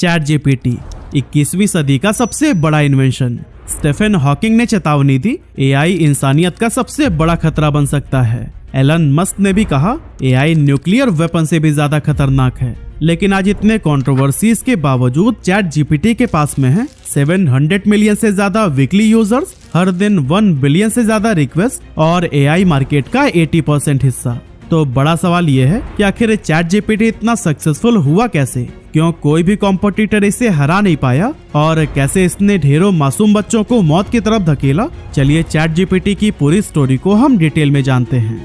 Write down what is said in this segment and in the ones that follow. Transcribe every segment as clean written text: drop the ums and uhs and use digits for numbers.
Chat GPT 21वीं सदी का सबसे बड़ा इन्वेंशन। स्टीफन हॉकिंग ने चेतावनी दी, एआई इंसानियत का सबसे बड़ा खतरा बन सकता है। एलन मस्क ने भी कहा, एआई न्यूक्लियर वेपन से भी ज्यादा खतरनाक है। लेकिन आज इतने कंट्रोवर्सीज के बावजूद चैट जीपीटी के पास में है 700 मिलियन से ज्यादा वीकली यूजर्स, हर दिन 1 बिलियन से ज्यादा रिक्वेस्ट और एआई मार्केट का 80% हिस्सा। तो बड़ा सवाल ये है कि आखिर चैट जीपीटी इतना सक्सेसफुल हुआ कैसे? क्यों कोई भी कॉम्पिटिटर इसे हरा नहीं पाया और कैसे इसने ढेरों मासूम बच्चों को मौत की तरफ धकेला? चलिए चैट जीपीटी की पूरी स्टोरी को हम डिटेल में जानते हैं।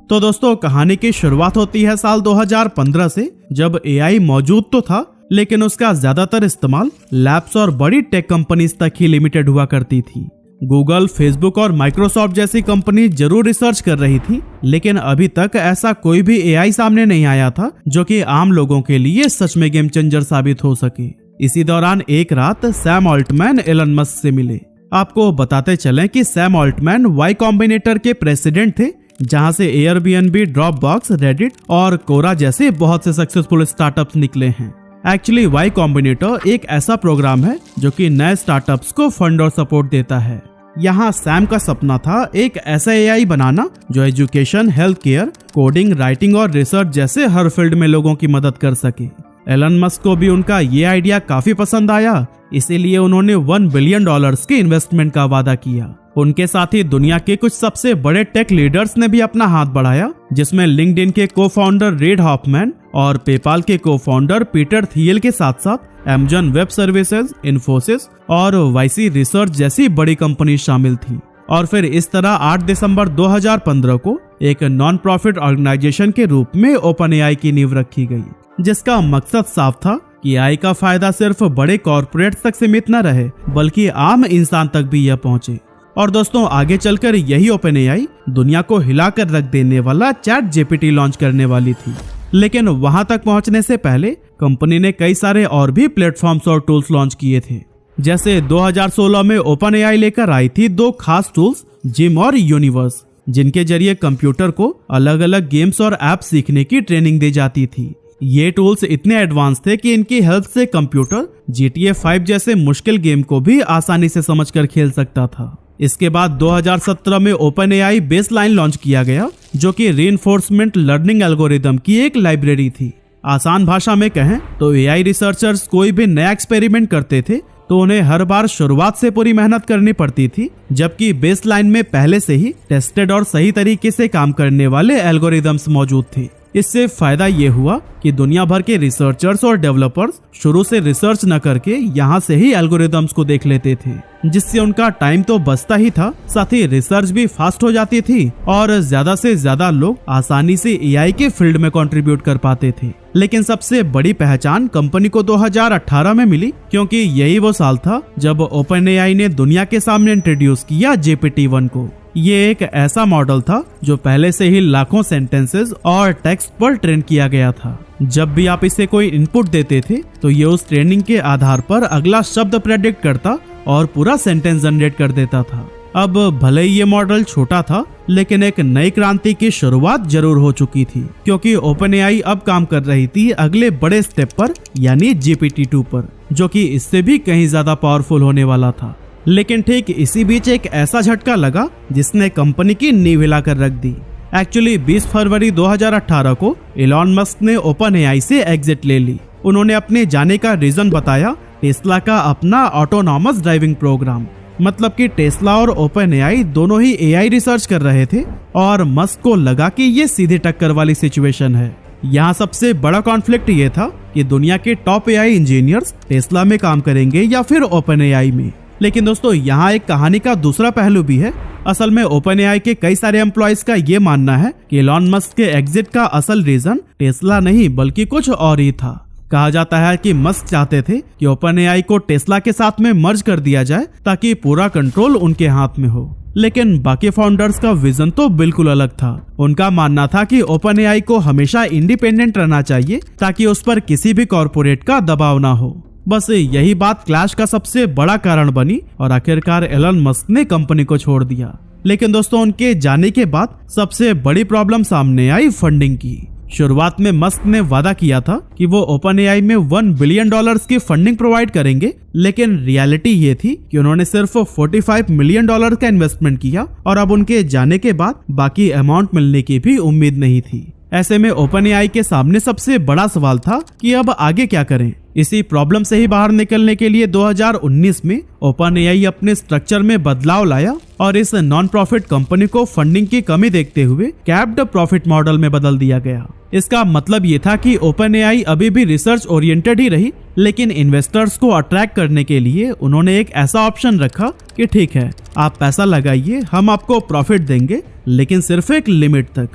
तो दोस्तों, कहानी की शुरुआत होती है साल 2015 से, जब एआई मौजूद तो था लेकिन उसका ज्यादातर इस्तेमाल लैब्स और बड़ी टेक कंपनीज तक ही लिमिटेड हुआ करती थी। गूगल, फेसबुक और माइक्रोसॉफ्ट जैसी कंपनी जरूर रिसर्च कर रही थी, लेकिन अभी तक ऐसा कोई भी एआई सामने नहीं आया था जो कि आम लोगों के लिए सच में गेम चेंजर साबित हो सके। इसी दौरान एक रात सैम ऑल्टमैन एलन मस्क से मिले। आपको बताते चलें कि सैम ऑल्टमैन वाई कॉम्बिनेटर के प्रेसिडेंट थे, जहां से एयरबीएनबी, ड्रॉपबॉक्स, रेडिट और कोरा जैसे बहुत से सक्सेसफुल स्टार्टअप्स निकले हैं। एक्चुअली वाई कॉम्बिनेटर एक ऐसा प्रोग्राम है जो कि नए स्टार्टअप्स को फंड और सपोर्ट देता है। यहाँ सैम का सपना था एक ऐसा एआई बनाना जो education, health care, coding, writing और रिसर्च जैसे हर फील्ड में लोगों की मदद कर सके। एलन मस्क को भी उनका ये आइडिया काफी पसंद आया, इसीलिए उन्होंने $1 बिलियन के इन्वेस्टमेंट का वादा किया। उनके साथ ही दुनिया के कुछ सबसे बड़े टेक लीडर्स ने भी अपना हाथ बढ़ाया, जिसमें लिंक्डइन के को-फाउंडर रेड हॉफमैन और पेपाल के को-फाउंडर पीटर थियल के साथ साथ अमेज़न वेब सर्विसेज, इन्फोसिस और वाईसी रिसर्च जैसी बड़ी कंपनी शामिल थी। और फिर इस तरह 8 दिसंबर 2015 को एक नॉन प्रॉफिट ऑर्गेनाइजेशन के रूप में ओपन एआई की नींव रखी गई, जिसका मकसद साफ था कि एआई का फायदा सिर्फ बड़े कॉर्पोरेट तक सीमित न रहे, बल्कि आम इंसान तक भी यह पहुंचे। और दोस्तों, आगे चलकर यही ओपन एआई दुनिया को हिलाकर रख देने वाला चैट जीपीटी लॉन्च करने वाली थी। लेकिन वहां तक पहुंचने से पहले कंपनी ने कई सारे और भी प्लेटफॉर्म्स और टूल्स लॉन्च किए थे। जैसे 2016 में ओपन एआई लेकर आई थी 2 खास टूल्स, जिम और यूनिवर्स, जिनके जरिए कंप्यूटर को अलग अलग गेम्स और ऐप सीखने की ट्रेनिंग दी जाती थी। ये टूल्स इतने एडवांस थे कि इनकी हेल्प से कंप्यूटर GTA 5 जैसे मुश्किल गेम को भी आसानी से समझकर खेल सकता था। इसके बाद 2017 में ओपन एआई बेसलाइन लॉन्च किया गया, जो कि रीइंफोर्समेंट लर्निंग एल्गोरिदम की एक लाइब्रेरी थी। आसान भाषा में कहें तो एआई रिसर्चर्स कोई भी नया एक्सपेरिमेंट करते थे तो उन्हें हर बार शुरुआत से पूरी मेहनत करनी पड़ती थी, जबकि बेसलाइन में पहले से ही टेस्टेड और सही तरीके से काम करने वाले एल्गोरिदम्स मौजूद थे। इससे फायदा ये हुआ कि दुनिया भर के रिसर्चर्स और डेवलपर्स शुरू से रिसर्च न करके यहाँ से ही एल्गोरिदम्स को देख लेते थे, जिससे उनका टाइम तो बचता ही था, साथ ही रिसर्च भी फास्ट हो जाती थी और ज्यादा से ज्यादा लोग आसानी से एआई के फील्ड में कंट्रीब्यूट कर पाते थे। लेकिन सबसे बड़ी पहचान कंपनी को 2018 में मिली, क्योंकि यही वो साल था जब ओपन एआई ने दुनिया के सामने इंट्रोड्यूस किया GPT-1 को। ये एक ऐसा मॉडल था जो पहले से ही लाखों सेंटेंसेस और टेक्स्ट पर ट्रेन किया गया था। जब भी आप इसे कोई इनपुट देते थे तो ये उस ट्रेनिंग के आधार पर अगला शब्द प्रेडिक्ट करता और पूरा सेंटेंस जनरेट कर देता था। अब भले ही ये मॉडल छोटा था, लेकिन एक नई क्रांति की शुरुआत जरूर हो चुकी थी, क्योंकि ओपन एआई अब काम कर रही थी अगले बड़े स्टेप पर, यानी GPT-2 पर, जो कि इससे भी कहीं ज्यादा पावरफुल होने वाला था। लेकिन ठीक इसी बीच एक ऐसा झटका लगा जिसने कंपनी की नींव हिलाकर रख दी। एक्चुअली 20 फरवरी 2018 को एलन मस्क ने ओपन एआई से एग्जिट ले ली। उन्होंने अपने जाने का रीजन बताया, टेस्ला का अपना ऑटोनॉमस ड्राइविंग प्रोग्राम। मतलब कि टेस्ला और ओपन एआई दोनों ही एआई रिसर्च कर रहे थे और मस्क को लगा कि ये सीधे टक्कर वाली सिचुएशन है। यहाँ सबसे बड़ा कॉन्फ्लिक्ट ये था कि दुनिया के टॉप एआई इंजीनियर्स टेस्ला में काम करेंगे या फिर ओपन एआई में। लेकिन दोस्तों, यहाँ एक कहानी का दूसरा पहलू भी है। असल में ओपन एआई के कई सारे एम्प्लॉयज का ये मानना है कि एलन मस्क के एग्जिट का असल रीजन टेस्ला नहीं बल्कि कुछ और ही था। कहा जाता है कि मस्क चाहते थे कि ओपन एआई को टेस्ला के साथ में मर्ज कर दिया जाए ताकि पूरा कंट्रोल उनके हाथ में हो। लेकिन बाकी फाउंडर्स का विजन तो बिल्कुल अलग था। उनका मानना था कि ओपन एआई को हमेशा इंडिपेंडेंट रहना चाहिए ताकि उस पर किसी भी कॉर्पोरेट का दबाव ना हो। बस यही बात क्लैश का सबसे बड़ा कारण बनी और आखिरकार एलन मस्क ने कंपनी को छोड़ दिया। लेकिन दोस्तों, उनके जाने के बाद सबसे बड़ी प्रॉब्लम सामने आई फंडिंग की। शुरुआत में मस्क ने वादा किया था कि वो OpenAI में $1 बिलियन की फंडिंग प्रोवाइड करेंगे, लेकिन रियलिटी ये थी कि उन्होंने सिर्फ $45 मिलियन का इन्वेस्टमेंट किया और अब उनके जाने के बाद बाकी अमाउंट मिलने की भी उम्मीद नहीं थी। ऐसे में OpenAI के सामने सबसे बड़ा सवाल था कि अब आगे क्या करें। इसी प्रॉब्लम से ही बाहर निकलने के लिए 2019 में OpenAI अपने स्ट्रक्चर में बदलाव लाया और इस नॉन प्रॉफिट कंपनी को फंडिंग की कमी देखते हुए कैप्ड प्रॉफिट मॉडल में बदल दिया गया। इसका मतलब ये था कि OpenAI अभी भी रिसर्च ओरिएंटेड ही रही, लेकिन इन्वेस्टर्स को अट्रैक्ट करने के लिए उन्होंने एक ऐसा ऑप्शन रखा कि ठीक है, आप पैसा लगाइए, हम आपको प्रॉफिट देंगे, लेकिन सिर्फ एक लिमिट तक।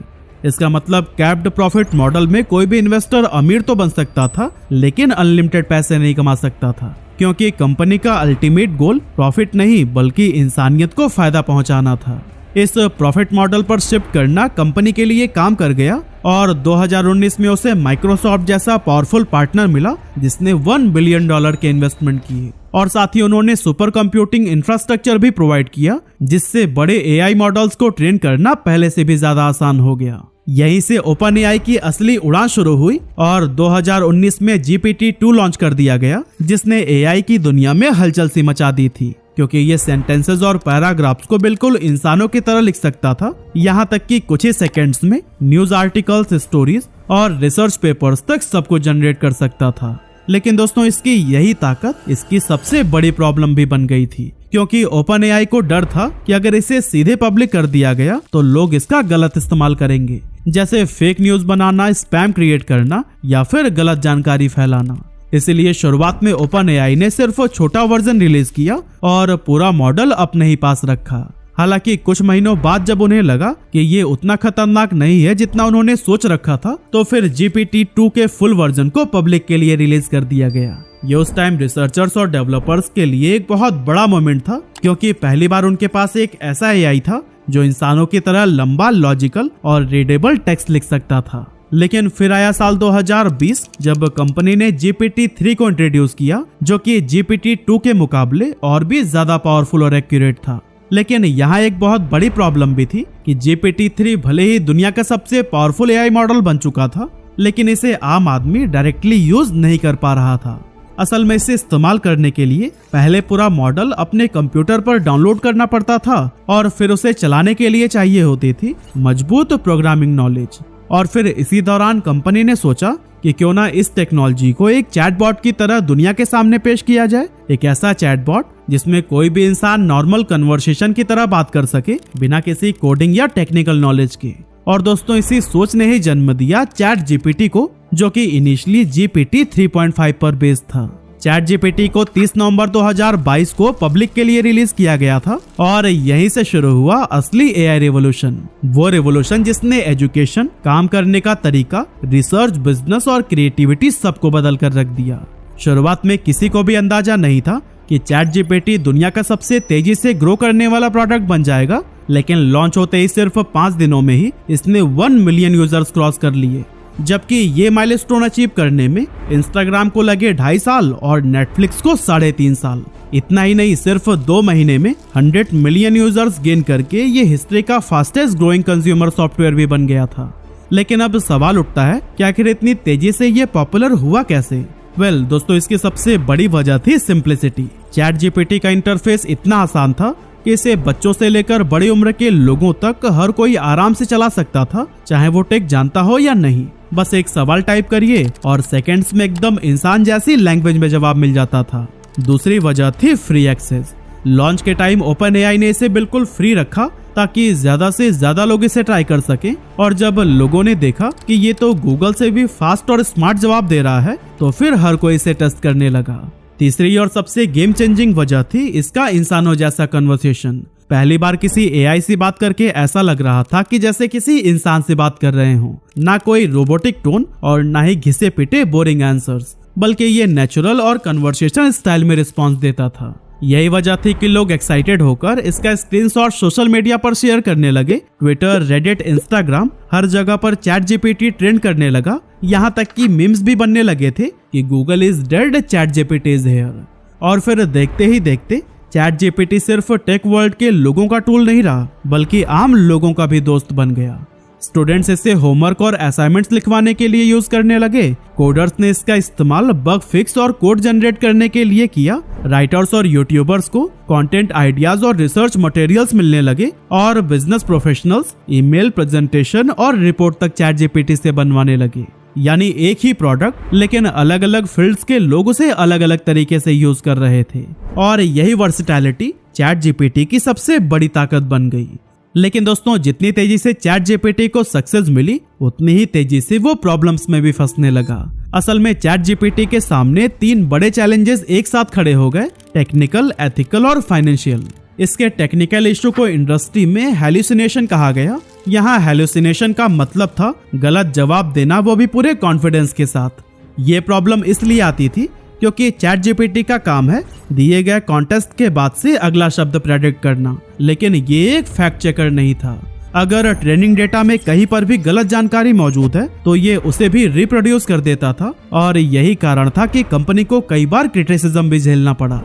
इसका मतलब कैप्ड प्रॉफिट मॉडल में कोई भी इन्वेस्टर अमीर तो बन सकता था, लेकिन अनलिमिटेड पैसे नहीं कमा सकता था, क्योंकि कंपनी का अल्टीमेट गोल प्रॉफिट नहीं बल्कि इंसानियत को फायदा पहुंचाना था। इस प्रॉफिट मॉडल पर शिफ्ट करना कंपनी के लिए काम कर गया और 2019 में उसे माइक्रोसॉफ्ट जैसा पावरफुल पार्टनर मिला जिसने $1 बिलियन के इन्वेस्टमेंट किए और साथ ही उन्होंने सुपर कंप्यूटिंग इंफ्रास्ट्रक्चर भी प्रोवाइड किया, जिससे बड़े AI मॉडल्स को ट्रेन करना पहले से भी ज्यादा आसान हो गया। यहीं से OpenAI की असली उड़ान शुरू हुई और 2019 में GPT-2 लॉन्च कर दिया गया, जिसने AI की दुनिया में हलचल सी मचा दी थी, क्योंकि ये सेंटेंसेस और पैराग्राफ्स को बिल्कुल इंसानों की तरह लिख सकता था। यहाँ तक कि कुछ ही सेकंड्स में न्यूज आर्टिकल्स, स्टोरीज और रिसर्च पेपर्स तक सब कुछ जनरेट कर सकता था। लेकिन दोस्तों, इसकी यही ताकत इसकी सबसे बड़ी प्रॉब्लम भी बन गई थी, क्योंकि OpenAI को डर था कि अगर इसे सीधे पब्लिक कर दिया गया तो लोग इसका गलत इस्तेमाल करेंगे, जैसे फेक न्यूज बनाना, स्पैम क्रिएट करना या फिर गलत जानकारी फैलाना। इसलिए शुरुआत में OpenAI ने सिर्फ छोटा वर्जन रिलीज किया और पूरा मॉडल अपने ही पास रखा। हालांकि कुछ महीनों बाद जब उन्हें लगा कि ये उतना खतरनाक नहीं है जितना उन्होंने सोच रखा था, तो फिर GPT-2 के फुल वर्जन को पब्लिक के लिए रिलीज कर दिया गया। ये उस टाइम रिसर्चर्स और डेवलपर्स के लिए एक बहुत बड़ा मोमेंट था, क्योंकि पहली बार उनके पास एक ऐसा AI था जो इंसानों की तरह लंबा, लॉजिकल और रीडेबल टेक्स्ट लिख सकता था। लेकिन फिर आया साल 2020 जब कंपनी ने GPT-3 को इंट्रोड्यूस किया, जो कि GPT-2 के मुकाबले और भी ज्यादा पावरफुल और एक्यूरेट था। लेकिन यहाँ एक बहुत बड़ी प्रॉब्लम भी थी कि GPT-3 भले ही दुनिया का सबसे पावरफुल AI मॉडल बन चुका था, लेकिन इसे आम आदमी डायरेक्टली यूज नहीं कर पा रहा था। असल में इसे इस्तेमाल करने के लिए पहले पूरा मॉडल अपने कंप्यूटर पर डाउनलोड करना पड़ता था और फिर उसे चलाने के लिए चाहिए होती थी मजबूत प्रोग्रामिंग नॉलेज। और फिर इसी दौरान कंपनी ने सोचा कि क्यों ना इस टेक्नोलॉजी को एक चैटबॉट की तरह दुनिया के सामने पेश किया जाए, एक ऐसा चैटबॉट जिसमें कोई भी इंसान नॉर्मल कन्वर्सेशन की तरह बात कर सके बिना किसी कोडिंग या टेक्निकल नॉलेज के। और दोस्तों, इसी सोच ने ही जन्म दिया ChatGPT को, जो कि इनिशियली GPT 3.5 पर बेस्ड था। ChatGPT को 30 नवंबर 2022 को पब्लिक के लिए रिलीज किया गया था और यहीं से शुरू हुआ असली AI रेवोल्यूशन। वो रेवोल्यूशन जिसने एजुकेशन, काम करने का तरीका, रिसर्च, बिजनेस और क्रिएटिविटी सबको बदल कर रख दिया। शुरुआत में किसी को भी अंदाजा नहीं था कि ChatGPT दुनिया का सबसे तेजी से ग्रो करने वाला प्रोडक्ट बन जाएगा, लेकिन लॉन्च होते ही सिर्फ 5 दिनों में ही इसने 1 मिलियन यूजर्स क्रॉस कर लिए। जबकि ये माइलस्टोन अचीव करने में इंस्टाग्राम को लगे 2.5 साल और नेटफ्लिक्स को 3.5 साल। इतना ही नहीं, सिर्फ 2 महीने में 100 मिलियन यूजर्स गेन करके ये हिस्ट्री का फास्टेस्ट ग्रोइंग कंज्यूमर सॉफ्टवेयर भी बन गया था। लेकिन अब सवाल उठता है कि आखिर इतनी तेजी से ये पॉपुलर हुआ कैसे? वेल दोस्तों, इसकी सबसे बड़ी वजह थी सिंप्लिसिटी। ChatGPT का इंटरफेस इतना आसान था कि इसे बच्चों से लेकर बड़ी उम्र के लोगों तक हर कोई आराम से चला सकता था, चाहे वो टेक जानता हो या नहीं। बस एक सवाल टाइप करिए और सेकंड्स में एकदम इंसान जैसी लैंग्वेज में जवाब मिल जाता था। दूसरी वजह थी फ्री एक्सेस। लॉन्च के टाइम OpenAI ने इसे बिल्कुल फ्री रखा ताकि ज्यादा से ज्यादा लोग इसे ट्राई कर सकें, और जब लोगों ने देखा कि ये तो गूगल से भी फास्ट और स्मार्ट जवाब दे रहा है, तो फिर हर कोई इसे टेस्ट करने लगा। तीसरी और सबसे गेम चेंजिंग वजह थी इसका इंसानों जैसा कन्वर्सेशन। पहली बार किसी AI से बात करके ऐसा लग रहा था कि जैसे किसी इंसान से बात कर रहे हों। ना कोई रोबोटिक टोन और ना ही घिसे पिटे बोरिंग आंसर्स, बल्कि ये नेचुरल और कन्वर्सेशन स्टाइल में रिस्पॉन्स देता था। यही वजह थी कि लोग एक्साइटेड होकर इसका स्क्रीनशॉट सोशल मीडिया पर शेयर करने लगे। ट्विटर, रेडिट, इंस्टाग्राम, हर जगह पर ChatGPT ट्रेंड करने लगा। यहाँ तक कि मीम्स भी बनने लगे थे कि Google is dead, ChatGPT is here. और फिर देखते ही देखते ChatGPT सिर्फ टेक वर्ल्ड के लोगों का टूल नहीं रहा, बल्कि आम लोगों का भी दोस्त बन गया। स्टूडेंट्स इसे होमवर्क और असाइनमेंट्स लिखवाने के लिए यूज करने लगे। कोडर्स ने इसका इस्तेमाल बग फिक्स और कोड जनरेट करने के लिए किया। राइटर्स और यूट्यूबर्स को कंटेंट आइडियाज और रिसर्च मटेरियल्स मिलने लगे और बिजनेस प्रोफेशनल्स ईमेल, प्रेजेंटेशन और रिपोर्ट तक चैट जीपीटी से बनवाने लगे। यानी एक ही प्रोडक्ट लेकिन अलग अलग फील्ड्स के लोग उसे अलग अलग तरीके से यूज कर रहे थे और यही वर्सेटैलिटी चैट जीपीटी की सबसे बड़ी ताकत बन गई। लेकिन दोस्तों, जितनी तेजी से चैट जीपीटी को सक्सेस मिली उतनी ही तेजी से वो प्रॉब्लम्स में भी फंसने लगा। असल में चैट जीपीटी के सामने 3 बड़े चैलेंजेस एक साथ खड़े हो गए, टेक्निकल, एथिकल और फाइनेंशियल। इसके टेक्निकल इशू को इंडस्ट्री में हैल्यूसिनेशन कहा गया। यहाँ हैल्यूसिनेशन का मतलब था गलत जवाब देना, वो भी पूरे कॉन्फिडेंस के साथ। ये प्रॉब्लम इसलिए आती थी क्योंकि चैट जीपीटी का काम है दिए गए कॉन्टेस्ट के बाद से अगला शब्द प्रेडिक्ट करना, लेकिन ये एक फैक्ट चेकर नहीं था। अगर ट्रेनिंग डेटा में कहीं पर भी गलत जानकारी मौजूद है तो ये उसे भी रिप्रोड्यूस कर देता था और यही कारण था कि कंपनी को कई बार क्रिटिसिज्म भी झेलना पड़ा।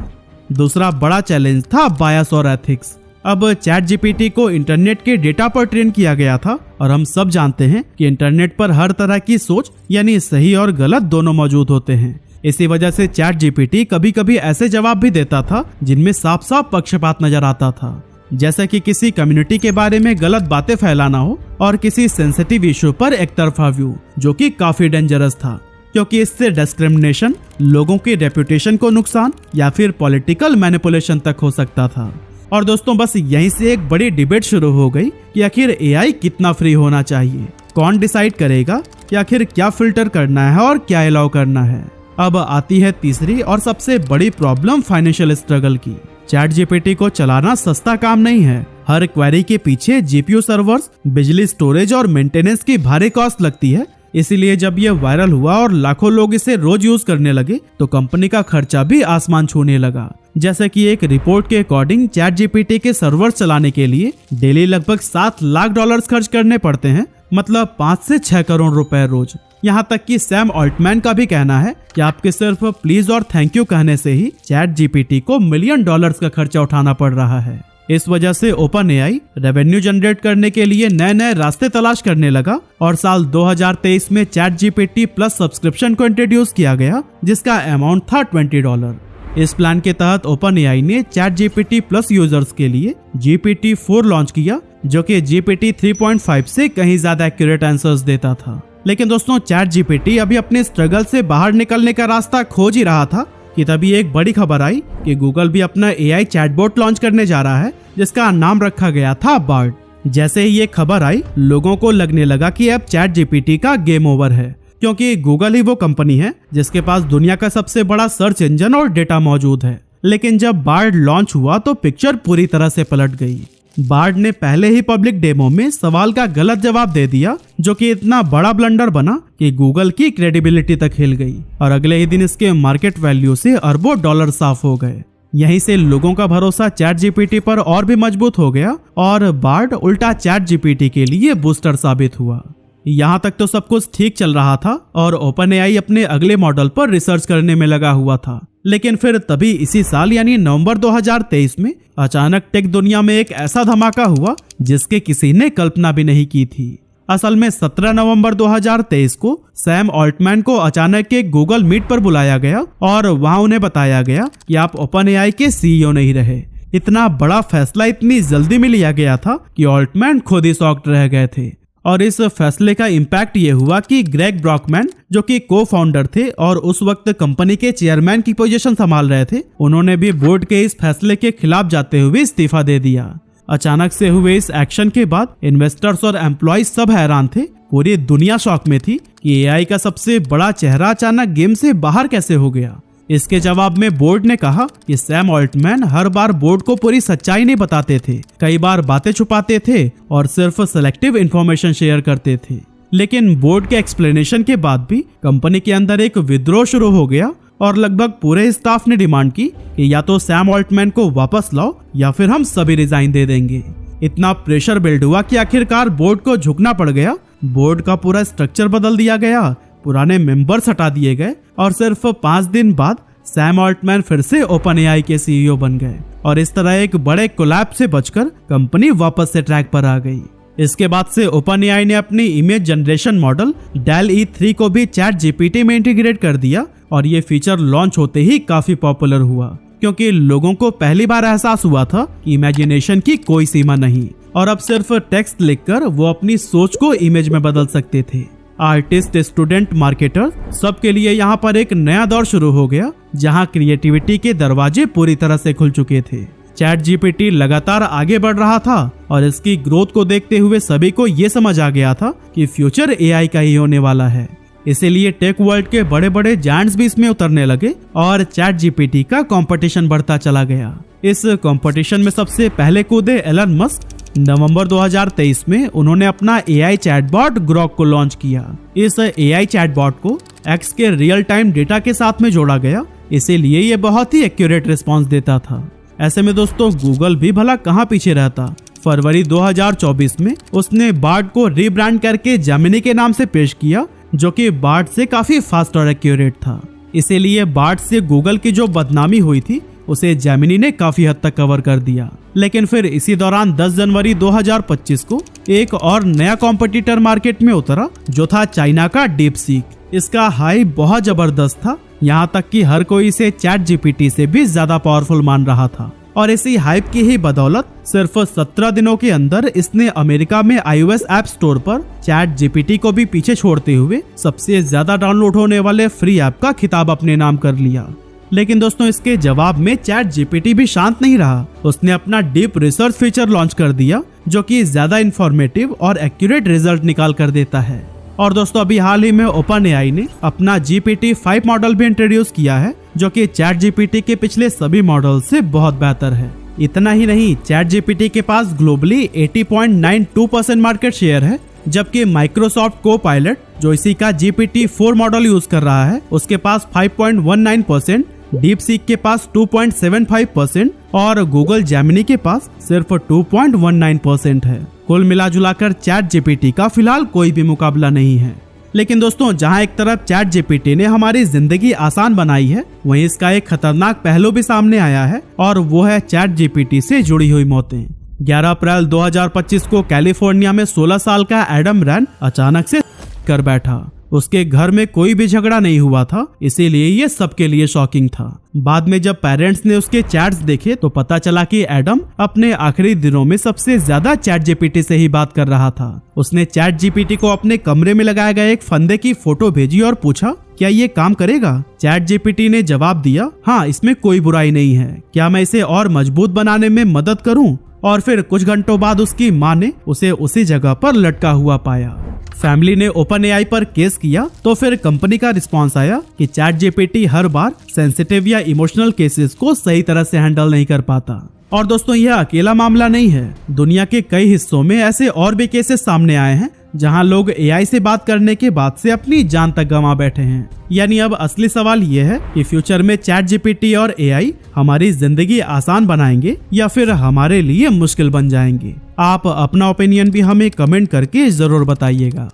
दूसरा बड़ा चैलेंज था बायस और एथिक्स। अब चैट जीपीटी को इंटरनेट के डेटा पर ट्रेन किया गया था और हम सब जानते हैं कि इंटरनेट पर हर तरह की सोच यानी सही और गलत दोनों मौजूद होते हैं। इसी वजह से चैट जीपीटी कभी कभी ऐसे जवाब भी देता था जिनमें साफ साफ पक्षपात नजर आता था, जैसे कि किसी कम्युनिटी के बारे में गलत बातें फैलाना हो और किसी सेंसिटिव इशू पर एक तरफा व्यू, जो कि काफी डेंजरस था क्योंकि इससे डिस्क्रिमिनेशन, लोगों की रेपुटेशन को नुकसान या फिर पॉलिटिकल मैनिपुलेशन तक हो सकता था। और दोस्तों, बस यहीं से एक बड़ी डिबेट शुरू हो गई कि आखिर एआई कितना फ्री होना चाहिए, कौन डिसाइड करेगा कि आखिर क्या फिल्टर करना है और क्या अलाउ करना है। अब आती है तीसरी और सबसे बड़ी प्रॉब्लम, फाइनेंशियल स्ट्रगल की। चैट जीपीटी को चलाना सस्ता काम नहीं है। हर क्वेरी के पीछे जीपीयू सर्वर्स, बिजली, स्टोरेज और मेंटेनेंस की भारी कॉस्ट लगती है। इसीलिए जब ये वायरल हुआ और लाखों लोग इसे रोज यूज करने लगे तो कंपनी का खर्चा भी आसमान छूने लगा। जैसे कि एक रिपोर्ट के अकॉर्डिंग चैट जीपीटी के सर्वर चलाने के लिए डेली लगभग $7 लाख खर्च करने पड़ते हैं, मतलब 5 से 6 करोड़ रुपए रोज। यहाँ तक कि सैम ऑल्टमैन का भी कहना है कि आपके सिर्फ प्लीज और थैंक यू कहने से ही चैट जीपीटी को $1 मिलियन का खर्चा उठाना पड़ रहा है। इस वजह से ओपन एआई रेवेन्यू जनरेट करने के लिए नए नए रास्ते तलाश करने लगा और साल 2023 में चैट जीपीटी प्लस सब्सक्रिप्शन को इंट्रोड्यूस किया गया, जिसका अमाउंट था $20। इस प्लान के तहत ओपन एआई ने चैट जीपीटी प्लस यूजर्स के लिए GPT-4 लॉन्च किया, जो कि GPT 3.5 से कहीं ज्यादा एक्यूरेट आंसर्स देता था। लेकिन दोस्तों, चैट जीपीटी अभी अपने स्ट्रगल से बाहर निकलने का रास्ता खोज ही रहा था कि तभी एक बड़ी खबर आई कि गूगल भी अपना एआई चैटबॉट लॉन्च करने जा रहा है, जिसका नाम रखा गया था बार्ड। जैसे ही ये खबर आई, लोगों को लगने लगा कि अब चैट जीपीटी का गेम ओवर है, क्योंकि गूगल ही वो कंपनी है जिसके पास दुनिया का सबसे बड़ा सर्च इंजन और डेटा मौजूद है। लेकिन जब बार्ड लॉन्च हुआ तो पिक्चर पूरी तरह से पलट गई। बार्ड ने पहले ही पब्लिक डेमो में सवाल का गलत जवाब दे दिया, जो कि इतना बड़ा ब्लंडर बना कि गूगल की क्रेडिबिलिटी तक हिल गई और अगले ही दिन इसके मार्केट वैल्यू से अरबों डॉलर साफ हो गए। यहीं से लोगों का भरोसा चैट जीपीटी पर और भी मजबूत हो गया और बार्ड उल्टा चैट जीपीटी के लिए बूस्टर साबित हुआ। यहाँ तक तो सब कुछ ठीक चल रहा था और ओपन एआई अपने अगले मॉडल पर रिसर्च करने में लगा हुआ था। लेकिन फिर तभी इसी साल यानी नवंबर 2023 में अचानक टेक दुनिया में एक ऐसा धमाका हुआ जिसके किसी ने कल्पना भी नहीं की थी। असल में 17 नवंबर 2023 को सैम ऑल्टमैन को अचानक एक गूगल मीट पर बुलाया गया और वहां उन्हें बताया गया कि आप ओपन एआई के सीईओ नहीं रहे। इतना बड़ा फैसला इतनी जल्दी में लिया गया था कि ऑल्टमैन खुद ही शॉक्ड रह गए थे। और इस फैसले का इम्पैक्ट ये हुआ कि ग्रेग ब्रॉकमैन, जो कि को फाउंडर थे और उस वक्त कंपनी के चेयरमैन की पोजीशन संभाल रहे थे, उन्होंने भी बोर्ड के इस फैसले के खिलाफ जाते हुए इस्तीफा दे दिया। अचानक से हुए इस एक्शन के बाद इन्वेस्टर्स और एम्प्लॉइज सब हैरान थे। पूरी दुनिया शॉक में थी कि एआई का सबसे बड़ा चेहरा अचानक गेम से बाहर कैसे हो गया। इसके जवाब में बोर्ड ने कहा कि सैम ऑल्टमैन हर बार बोर्ड को पूरी सच्चाई नहीं बताते थे, कई बार बातें छुपाते थे और सिर्फ सेलेक्टिव इंफॉर्मेशन शेयर करते थे। लेकिन बोर्ड के एक्सप्लेनेशन के बाद भी कंपनी के अंदर एक विद्रोह शुरू हो गया और लगभग पूरे स्टाफ ने डिमांड की कि या तो सैम ऑल्टमैन को वापस लाओ या फिर हम सभी रिजाइन दे देंगे। इतना प्रेशर बिल्ड हुआ कि आखिरकार बोर्ड को झुकना पड़ गया। बोर्ड का पूरा स्ट्रक्चर बदल दिया गया, पुराने मेंबर्स हटा दिए गए और सिर्फ 5 दिन बाद सैम ऑल्टमैन फिर से ओपन एआई के सीईओ बन गए और इस तरह एक बड़े कोलैप्स से बचकर कंपनी वापस से ट्रैक पर आ गई। इसके बाद से OpenAI ने अपनी इमेज जनरेशन मॉडल DALL-E 3 को भी ChatGPT में इंटीग्रेट कर दिया और ये फीचर लॉन्च होते ही काफी पॉपुलर हुआ, क्योंकि लोगों को पहली बार एहसास हुआ था कि इमेजिनेशन की कोई सीमा नहीं और अब सिर्फ टेक्स्ट लिखकर वो अपनी सोच को इमेज में बदल सकते थे। आर्टिस्ट, स्टूडेंट, मार्केटर सबके लिए यहाँ पर एक नया दौर शुरू हो गया, जहाँ क्रिएटिविटी के दरवाजे पूरी तरह से खुल चुके थे। ChatGPT लगातार आगे बढ़ रहा था और इसकी ग्रोथ को देखते हुए सभी को ये समझ आ गया था कि फ्यूचर AI का ही होने वाला है। इसीलिए टेक वर्ल्ड के बड़े बड़े जायंट्स भी इसमें उतरने लगे और ChatGPT का कंपटीशन बढ़ता चला गया। इस कंपटीशन में सबसे पहले कूदे एलन मस्क। नवंबर 2023 में उन्होंने अपना AI चैटबॉट ग्रॉक को लॉन्च किया। इस AI चैटबॉट को X के रियल टाइम डेटा के साथ में जोड़ा गया, इसीलिए ये बहुत ही एक्यूरेट रिस्पॉन्स देता था। ऐसे में दोस्तों गूगल भी भला कहाँ पीछे रहता। फरवरी 2024 में उसने बार्ड को रीब्रांड करके जेमिनी के नाम से पेश किया, जो कि बार्ड से काफी फास्ट और एक्यूरेट था। इसीलिए बार्ड से गूगल की जो बदनामी हुई थी उसे जेमिनी ने काफी हद तक कवर कर दिया। लेकिन फिर इसी दौरान 10 जनवरी 2025 को एक और नया कॉम्पिटिटर मार्केट में उतरा, जो था चाइना का डीपसीक। इसका हाइप बहुत जबरदस्त था, यहाँ तक कि हर कोई इसे ChatGPT से भी ज्यादा पावरफुल मान रहा था। और इसी हाइप की ही बदौलत सिर्फ 17 दिनों के अंदर इसने अमेरिका में iOS ऐप स्टोर पर ChatGPT को भी पीछे छोड़ते हुए सबसे ज्यादा डाउनलोड होने वाले फ्री ऐप का खिताब अपने नाम कर लिया। लेकिन दोस्तों इसके जवाब में ChatGPT भी शांत नहीं रहा। उसने अपना डीप रिसर्च फीचर लॉन्च कर दिया, जो कि ज्यादा इंफॉर्मेटिव और एक्यूरेट रिजल्ट निकाल कर देता है। और दोस्तों अभी हाल ही में OpenAI ने अपना GPT-5 मॉडल भी इंट्रोड्यूस किया है, जो कि ChatGPT के पिछले सभी मॉडल से बहुत बेहतर है। इतना ही नहीं, ChatGPT के पास ग्लोबली 80.92% मार्केट शेयर है, जबकि माइक्रोसॉफ्ट कोपायलट जो इसी का GPT-4 मॉडल यूज कर रहा है उसके पास 5.19%, डीपसीक के पास 2.75% और गूगल जेमिनी के पास सिर्फ 2.19% है। कुल मिलाजुलाकर ChatGPT का फिलहाल कोई भी मुकाबला नहीं है। लेकिन दोस्तों जहां एक तरफ ChatGPT ने हमारी जिंदगी आसान बनाई है, वहीं इसका एक खतरनाक पहलू भी सामने आया है और वो है ChatGPT से जुड़ी हुई मौतें। 11 अप्रैल 2025 को कैलिफोर्निया में 16 साल का एडम रैन अचानक से कर बैठा। उसके घर में कोई भी झगड़ा नहीं हुआ था, इसीलिए ये सबके लिए शॉकिंग था। बाद में जब पेरेंट्स ने उसके चैट्स देखे तो पता चला कि एडम अपने आखिरी दिनों में सबसे ज्यादा ChatGPT से ही बात कर रहा था। उसने ChatGPT को अपने कमरे में लगाए गए एक फंदे की फोटो भेजी और पूछा, क्या ये काम करेगा? ChatGPT ने जवाब दिया, हाँ इसमें कोई बुराई नहीं है, क्या मैं इसे और मजबूत बनाने में मदद करूँ? और फिर कुछ घंटों बाद उसकी माँ ने उसे उसी जगह पर लटका हुआ पाया। फैमिली ने OpenAI पर केस किया तो फिर कंपनी का रिस्पांस आया कि ChatGPT हर बार सेंसिटिव या इमोशनल केसेस को सही तरह से हैंडल नहीं कर पाता। और दोस्तों यह अकेला मामला नहीं है, दुनिया के कई हिस्सों में ऐसे और भी केसेस सामने आए हैं जहां लोग AI से बात करने के बाद से अपनी जान तक गंवा बैठे हैं। यानी अब असली सवाल ये है कि फ्यूचर में ChatGPT और AI हमारी जिंदगी आसान बनाएंगे या फिर हमारे लिए मुश्किल बन जाएंगे। आप अपना ओपिनियन भी हमें कमेंट करके जरूर बताइएगा।